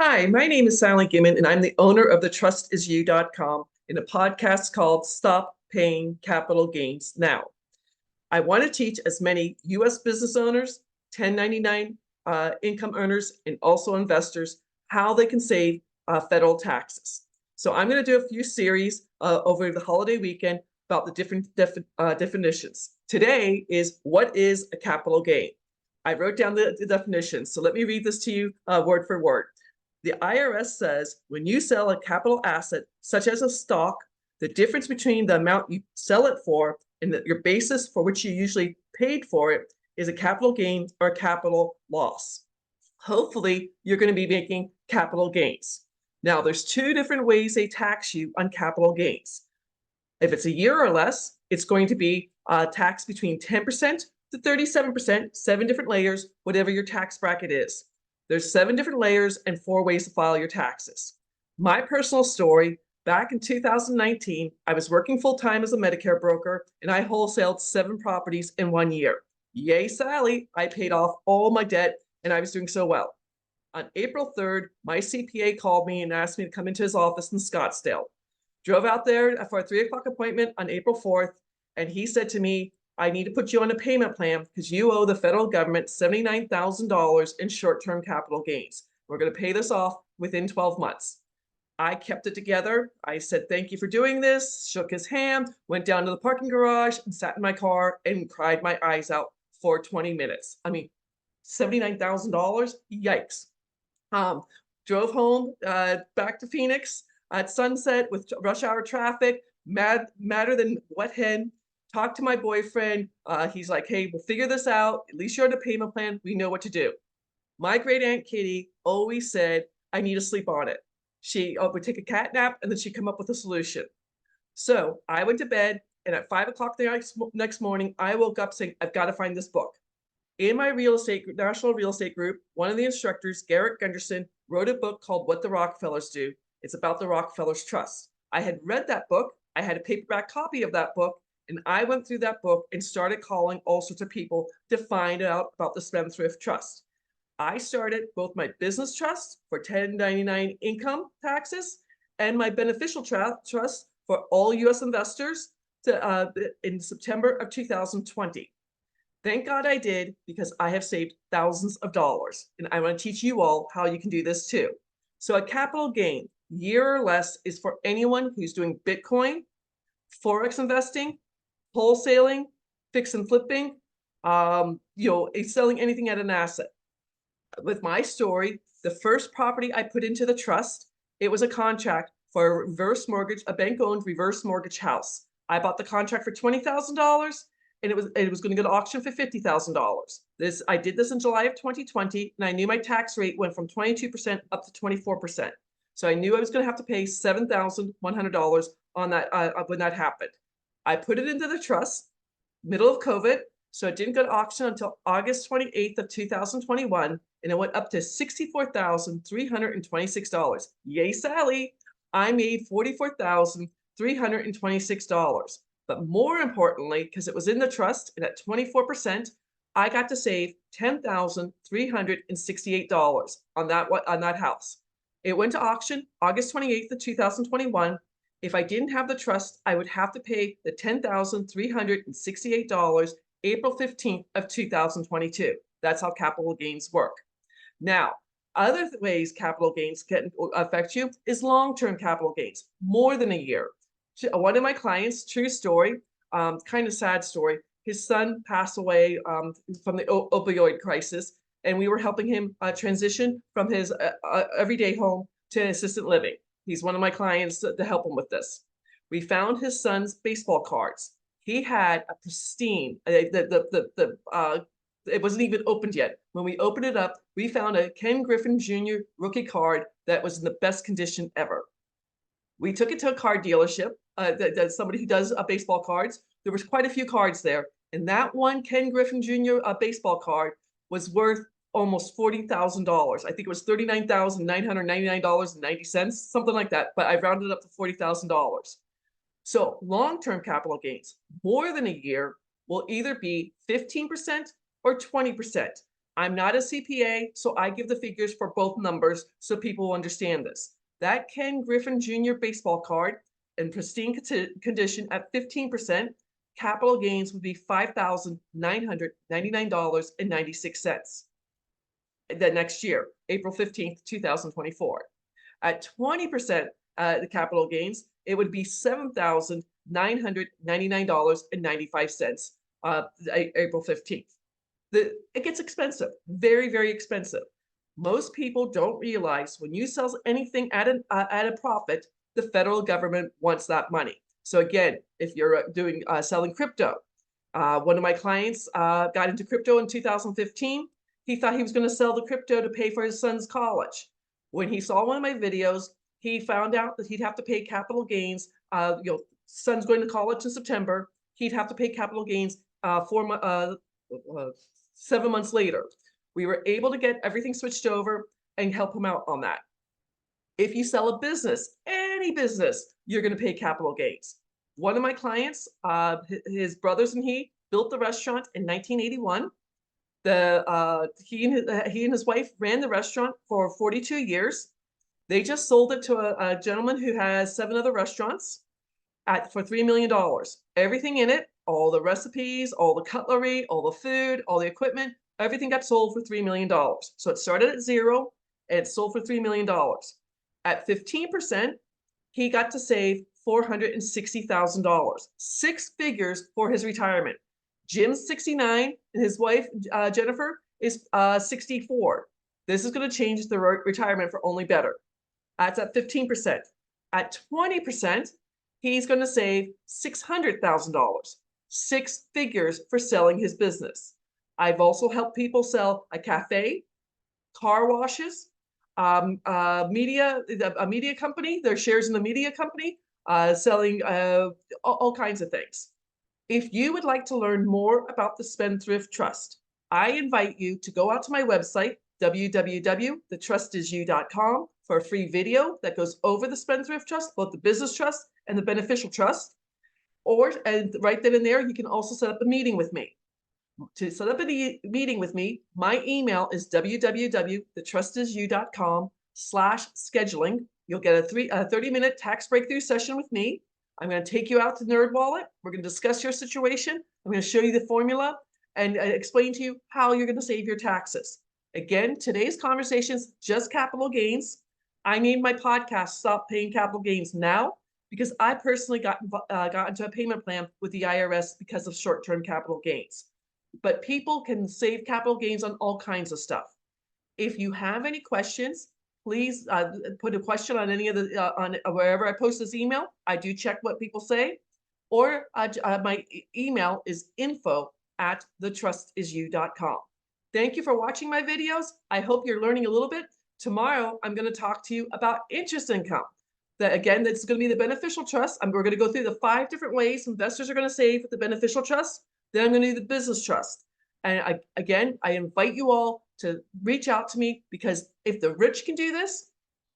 Hi, my name is Sally Gimmon, and I'm the owner of the TrustIsYou.com in a podcast called Stop Paying Capital Gains Now. I want to teach as many U.S. business owners, 1099 income earners, and also investors how they can save federal taxes. So I'm going to do a few series over the holiday weekend about the different definitions. Today is what is a capital gain? I wrote down the definition, so let me read this to you word for word. The IRS says when you sell a capital asset, such as a stock, the difference between the amount you sell it for and your basis for which you usually paid for it is a capital gain or a capital loss. Hopefully, you're going to be making capital gains. Now, there's two different ways they tax you on capital gains. If it's a year or less, it's going to be taxed between 10% to 37%, 7 different layers, whatever your tax bracket is. There's 7 different layers and 4 ways to file your taxes. My personal story, back in 2019, I was working full-time as a Medicare broker, and I wholesaled 7 properties in 1 year. Yay, Sally, I paid off all my debt, and I was doing so well. On April 3rd, my CPA called me and asked me to come into his office in Scottsdale. Drove out there for a 3 o'clock appointment on April 4th, and he said to me, I need to put you on a payment plan because you owe the federal government $79,000 in short-term capital gains. We're going to pay this off within 12 months. I kept it together. I said, thank you for doing this, shook his hand, went down to the parking garage and sat in my car and cried my eyes out for 20 minutes. I mean, $79,000, yikes. Drove home back to Phoenix at sunset with rush hour traffic, madder than wet hen. Talked to my boyfriend. He's like, hey, we'll figure this out. At least you're on a payment plan. We know what to do. My great aunt Kitty always said, I need to sleep on it. She would take a cat nap and then she'd come up with a solution. So I went to bed, and at 5 o'clock the next morning, I woke up saying, I've got to find this book. In my national real estate group, one of the instructors, Garrett Gunderson, wrote a book called What the Rockefellers Do. It's about the Rockefellers Trust. I had read that book. I had a paperback copy of that book. And I went through that book and started calling all sorts of people to find out about the Spendthrift Trust. I started both my business trust for 1099 income taxes and my beneficial trust for all U.S. investors in September of 2020. Thank God I did, because I have saved thousands of dollars. And I want to teach you all how you can do this too. So a capital gain, year or less, is for anyone who's doing Bitcoin, Forex investing, wholesaling, fix and flipping, selling anything at an asset. With my story, the first property I put into the trust, it was a contract for a reverse mortgage, a bank-owned reverse mortgage house. I bought the contract for $20,000, and it was going to go to auction for $50,000. I did this in July of 2020, and I knew my tax rate went from 22% up to 24%. So I knew I was going to have to pay $7,100 on that when that happened. I put it into the trust, middle of COVID, so it didn't go to auction until August 28th of 2021, and it went up to $64,326. Yay, Sally! I made $44,326. But more importantly, because it was in the trust and at 24%, I got to save $10,368 on that house. It went to auction August 28th of 2021. If I didn't have the trust, I would have to pay the $10,368 April 15th of 2022. That's how capital gains work. Now, other ways capital gains can affect you is long-term capital gains, more than a year. One of my clients, true story, kind of sad story, his son passed away from the opioid crisis, and we were helping him transition from his everyday home to assisted living. He's one of my clients to help him with this. We found his son's baseball cards. He had a pristine, it wasn't even opened yet. When we opened it up, we found a Ken Griffey Jr. rookie card that was in the best condition ever. We took it to a card dealership, somebody who does baseball cards. There was quite a few cards there. And that one Ken Griffey Jr. Baseball card was worth almost $40,000. I think it was $39,999.90, something like that. But I rounded up to $40,000. So long-term capital gains, more than a year, will either be 15% or 20%. I'm not a CPA, so I give the figures for both numbers so people will understand this. That Ken Griffin Jr. baseball card in pristine condition at 15%, capital gains would be $5,999.96 the next year, April 15th, 2024. At 20% the capital gains, it would be $7,999.95 April 15th. It gets expensive, very, very expensive. Most people don't realize when you sell anything at a profit, the federal government wants that money. So again, if you're doing selling crypto, one of my clients got into crypto in 2015. He thought he was going to sell the crypto to pay for his son's college. When he saw one of my videos, he found out that he'd have to pay capital gains. Son's going to college in September. He'd have to pay capital gains 7 months later. We were able to get everything switched over and help him out on that. If you sell a business, any business, you're going to pay capital gains. One of my clients, his brothers and he built the restaurant in 1981. He and his wife ran the restaurant for 42 years. They just sold it to a gentleman who has 7 other restaurants for $3 million. Everything in it, all the recipes, all the cutlery, all the food, all the equipment, everything got sold for $3 million. So it started at 0 and it sold for $3 million. At 15%, he got to save $460,000, 6 figures for his retirement. Jim's 69 and his wife, Jennifer, is 64. This is going to change the retirement for only better. That's at 15%. At 20%, he's going to save $600,000, 6 figures for selling his business. I've also helped people sell a cafe, car washes, a media company, their shares in the media company, selling all kinds of things. If you would like to learn more about the Spendthrift Trust, I invite you to go out to my website, www.thetrustisyou.com, for a free video that goes over the Spendthrift Trust, both the business trust and the beneficial trust. And right then and there, you can also set up a meeting with me. To set up a meeting with me, my email is www.thetrustisyou.com/scheduling. You'll get a 30-minute tax breakthrough session with me. I'm going to take you out to NerdWallet. We're going to discuss your situation. I'm going to show you the formula and explain to you how you're going to save your taxes. Again, today's conversation is just capital gains. I named my podcast Stop Paying Capital Gains Now because I personally got into a payment plan with the IRS because of short-term capital gains. But people can save capital gains on all kinds of stuff. If you have any questions, please put a question on any of the on wherever I post this email. I do check what people say, or my email is info@thetrustisyou.com. Thank you for watching my videos. I hope you're learning a little bit. Tomorrow, I'm going to talk to you about interest income. That's going to be the beneficial trust. We're going to go through the 5 different ways investors are going to save with the beneficial trust. Then I'm going to do the business trust. And I invite you all to reach out to me because if the rich can do this,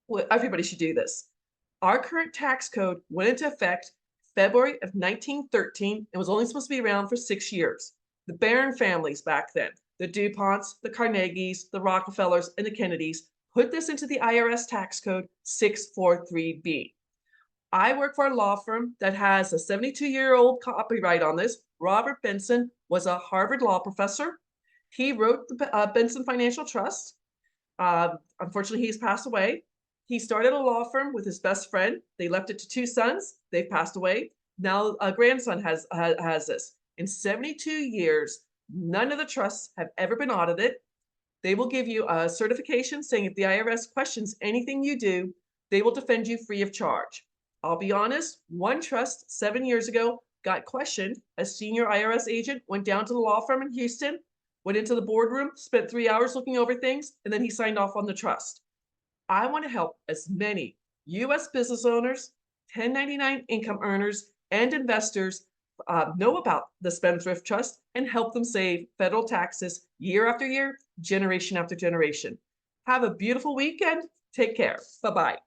well, everybody should do this. Our current tax code went into effect February of 1913 and was only supposed to be around for 6 years. The Barron families back then, the DuPonts, the Carnegies, the Rockefellers, and the Kennedys put this into the IRS tax code 643B. I work for a law firm that has a 72-year-old copyright on this. Robert Benson was a Harvard law professor. He wrote the Benson Financial Trust. Unfortunately, he's passed away. He started a law firm with his best friend. They left it to 2 sons. They've passed away. Now a grandson has this. In 72 years, none of the trusts have ever been audited. They will give you a certification saying if the IRS questions anything you do, they will defend you free of charge. I'll be honest, one trust 7 years ago got questioned. A senior IRS agent went down to the law firm in Houston, went into the boardroom, spent 3 hours looking over things, and then he signed off on the trust. I want to help as many U.S. business owners, 1099 income earners, and investors know about the Spendthrift Trust and help them save federal taxes year after year, generation after generation. Have a beautiful weekend. Take care. Bye-bye.